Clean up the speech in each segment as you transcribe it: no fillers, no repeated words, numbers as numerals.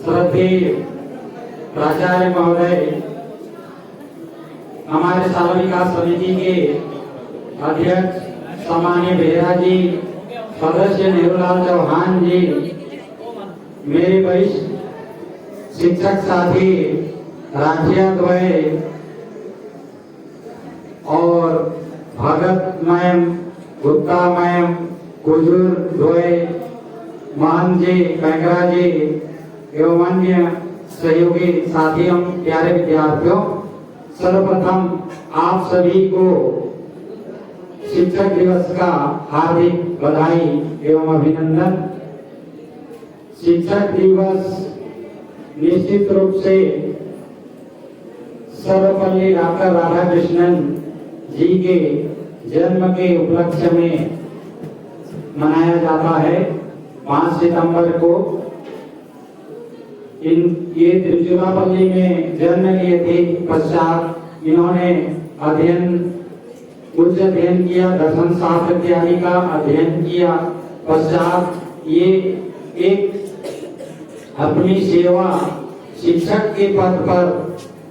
श्रद्धेय प्राचार्य महोदय, हमारे शाला विकास समिति के अध्यक्ष सामान्य बेहरा जी, सदस्य नेहरूलाल चौहान जी, मेरे वरिष्ठ शिक्षक साथी राठिया द्वय और भगत मैम, गुप्ता मैम, कुजूर द्वय, मान जी, बैंगरा जी एवं अन्य सहयोगी साथियों, प्यारे विद्यार्थियों, सर्वप्रथम आप सभी को शिक्षक दिवस का हार्दिक बधाई एवं अभिनंदन। शिक्षक दिवस निश्चित रूप से सर्वपल्ली डॉक्टर राधाकृष्णन जी के जन्म के उपलक्ष्य में मनाया जाता है। 5 सितंबर को ये तिरुचिरापल्ली में जन्म लिए थे। पश्चात इन्होंने उच्च अध्ययन किया, दर्शन शास्त्र इत्यादि का अध्ययन किया। पश्चात ये एक अपनी सेवा शिक्षक के पद पर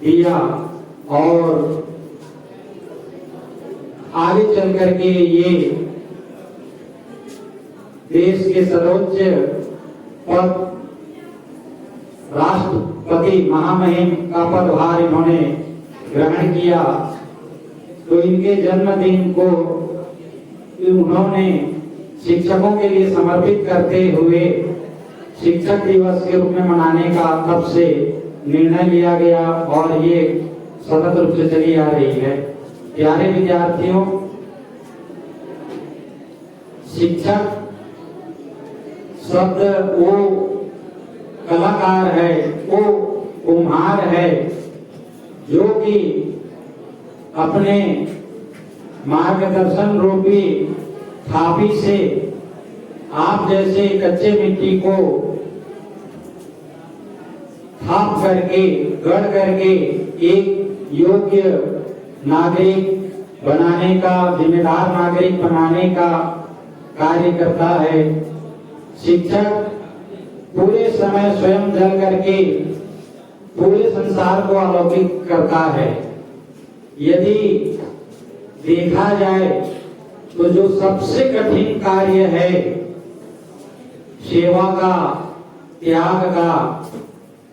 दिया और आगे चल करके ये देश के सर्वोच्च पद राष्ट्रपति महामहिम का पदभार इन्होंने ग्रहण किया। तो इनके जन्मदिन को उन्होंने शिक्षकों के लिए समर्पित करते हुए शिक्षक दिवस के रूप में मनाने का तब से निर्णय लिया गया और ये सतत रूप से चली आ रही है। प्यारे विद्यार्थियों, शिक्षक शब्द वो कलाकार है, वो कुम्हार है जो कि अपने मार्गदर्शन रूपी थापी से आप जैसे कच्चे मिट्टी को थाप करके गढ़ करके एक योग्य नागरिक बनाने का, जिम्मेदार नागरिक बनाने का कार्य करता है। शिक्षक पूरे समय स्वयं जल करके पूरे संसार को अलौकिक करता है। यदि देखा जाए तो जो सबसे कठिन कार्य है सेवा का, त्याग का,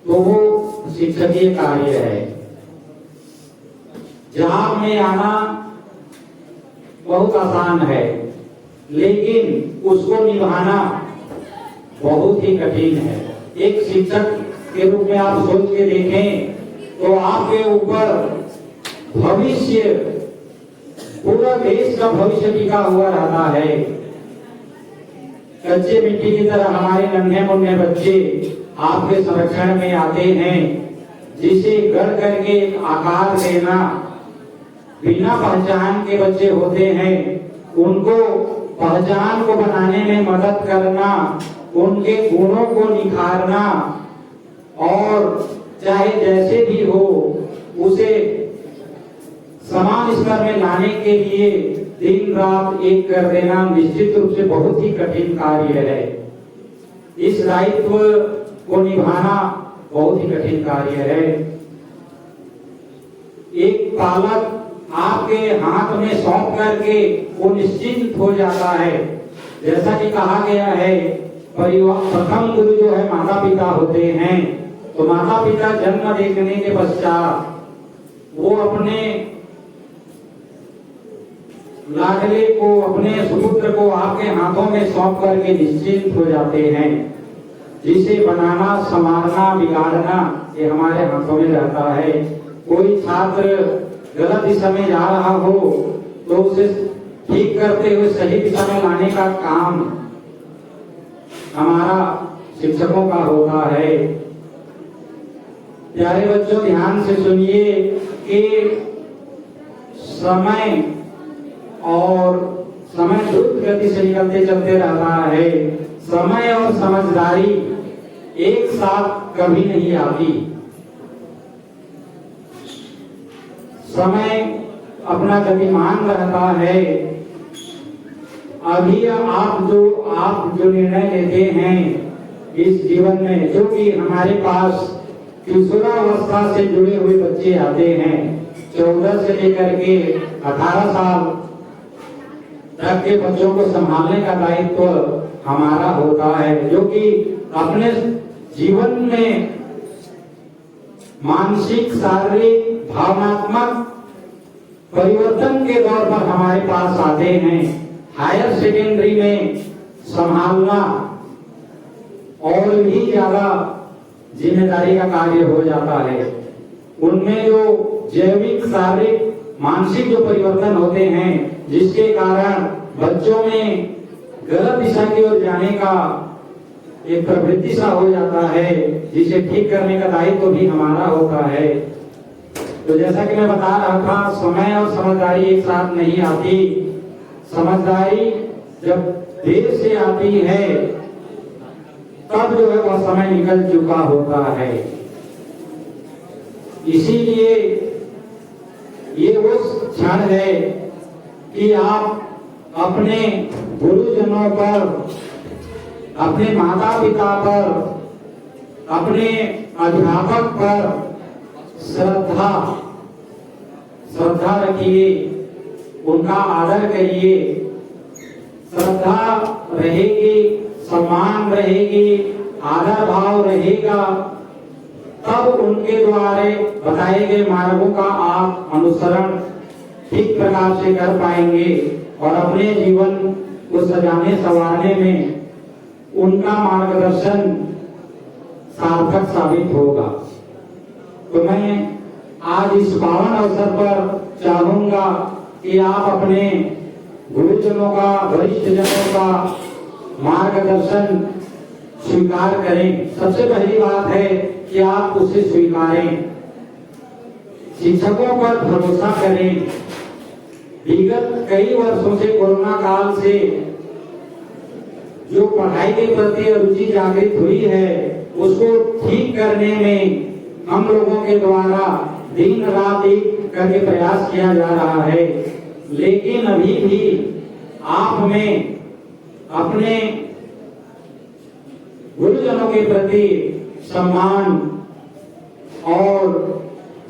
तो वो शिक्षकीय कार्य है। जहां में आना बहुत आसान है, लेकिन उसको निभाना बहुत ही कठिन है। एक शिक्षक के रूप में आप सोच के देखें तो आपके ऊपर भविष्य, पूरा देश का भविष्य टिका हुआ रहता है। कच्चे मिट्टी की तरह हमारे नन्हे मुन्ने बच्चे आपके संरक्षण में आते हैं, जिसे गढ़ करके आकार देना। बिना पहचान के बच्चे होते हैं, उनको पहचान को बनाने में मदद करना, उनके गुणों को निखारना और चाहे जैसे भी हो उसे समान स्तर में लाने के लिए दिन रात एक कर देना निश्चित रूप से बहुत ही कठिन कार्य है। इस दायित्व को निभाना बहुत ही कठिन कार्य है। एक पालक आपके हाथ में सौंप करके वो निश्चिंत हो जाता है। जैसा कि कहा गया है, परिवार प्रथम गुरु जो है माता पिता होते हैं। तो माता पिता जन्म देखने के पश्चात वो अपने लाडले को, अपने सुपुत्र को आपके हाथों में सौंप करके निश्चिंत हो जाते हैं। जिसे बनाना, संवारना, बिगाड़ना ये हमारे हाथों में रहता है। कोई छात्र गलत दिशा में जा रहा हो तो उसे ठीक करते हुए सही दिशा में लाने का काम हमारा शिक्षकों का होता है। प्यारे बच्चों, ध्यान से सुनिए कि समय द्रुत गति से निकलते चलते रहता है। समय और समझदारी एक साथ कभी नहीं आती। समय अपना गतिमान रहता है। अभी आप जो निर्णय लेते हैं इस जीवन में जो कि हमारे पास किशोरावस्था से जुड़े हुए बच्चे आते हैं, 14 से लेकर के 18 साल तक के बच्चों को संभालने का दायित्व हमारा होता है, जो कि अपने जीवन में मानसिक, शारीरिक, भावनात्मक परिवर्तन के दौर पर हमारे पास आते हैं। हायर सेकेंडरी में संभालना और भी ज्यादा जिम्मेदारी का कार्य हो जाता है। उनमें जो जैविक, शारीरिक, मानसिक जो परिवर्तन होते हैं, जिसके कारण बच्चों में गलत दिशा की ओर जाने का एक प्रवृत्ति सा हो जाता है, जिसे ठीक करने का दायित्व भी हमारा होता है। तो जैसा कि मैं बता रहा था, समय और समझदारी एक साथ नहीं आती। समझदारी जब देर से आती है तब जो है वह समय निकल चुका होता है। इसीलिए ये उस क्षण है कि आप अपने गुरुजनों पर, अपने माता पिता पर, अपने अध्यापक पर श्रद्धा रखिए, उनका आदर करिए। श्रद्धा रहेगी, सम्मान रहेगी, आदर भाव रहेगा, तब उनके द्वारा बताए गए मार्गों का आप अनुसरण ठीक प्रकार से कर पाएंगे और अपने जीवन को सजाने संवारने में उनका मार्गदर्शन सार्थक साबित होगा। तो मैं आज इस पावन अवसर पर चाहूंगा कि आप अपने गुरुजनों का, वरिष्ठ जनों का मार्गदर्शन स्वीकार करें। सबसे पहली बात है कि आप उसे स्वीकारें। शिक्षकों पर भरोसा करें। विगत कई वर्षों से, कोरोना काल से जो पढ़ाई के प्रति रुचि जागृत हुई है, उसको ठीक करने में हम लोगों के द्वारा दिन रात एक करके प्रयास किया जा रहा है। लेकिन अभी भी आप में अपने गुरुजनों के प्रति सम्मान और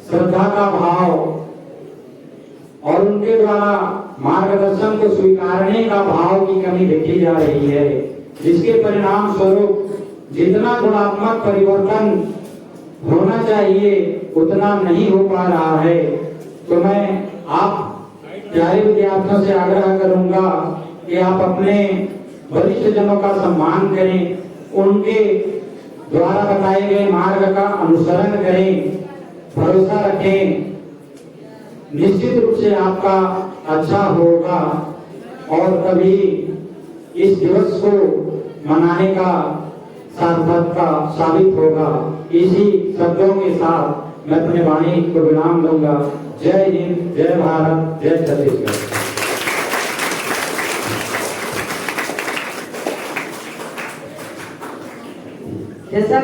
श्रद्धा का भाव और उनके द्वारा मार्गदर्शन को स्वीकारने का भाव की कमी देखी जा रही है, जिसके परिणाम स्वरूप जितना गुणात्मक परिवर्तन होना चाहिए उतना नहीं हो पा रहा है। तो मैं आप प्यारे विद्यार्थियों से आग्रह करूंगा कि आप अपने वरिष्ठ जनों का सम्मान करें, उनके द्वारा बताए गए मार्ग का अनुसरण करें, भरोसा रखें। निश्चित रूप से आपका अच्छा होगा और कभी इस दिवस को मनाने का सार्थक का साबित होगा। इसी शब्दों के साथ मैं अपने वाणी को विराम दूंगा। जय हिंद, जय भारत, जय छत्तीसगढ़। जैसा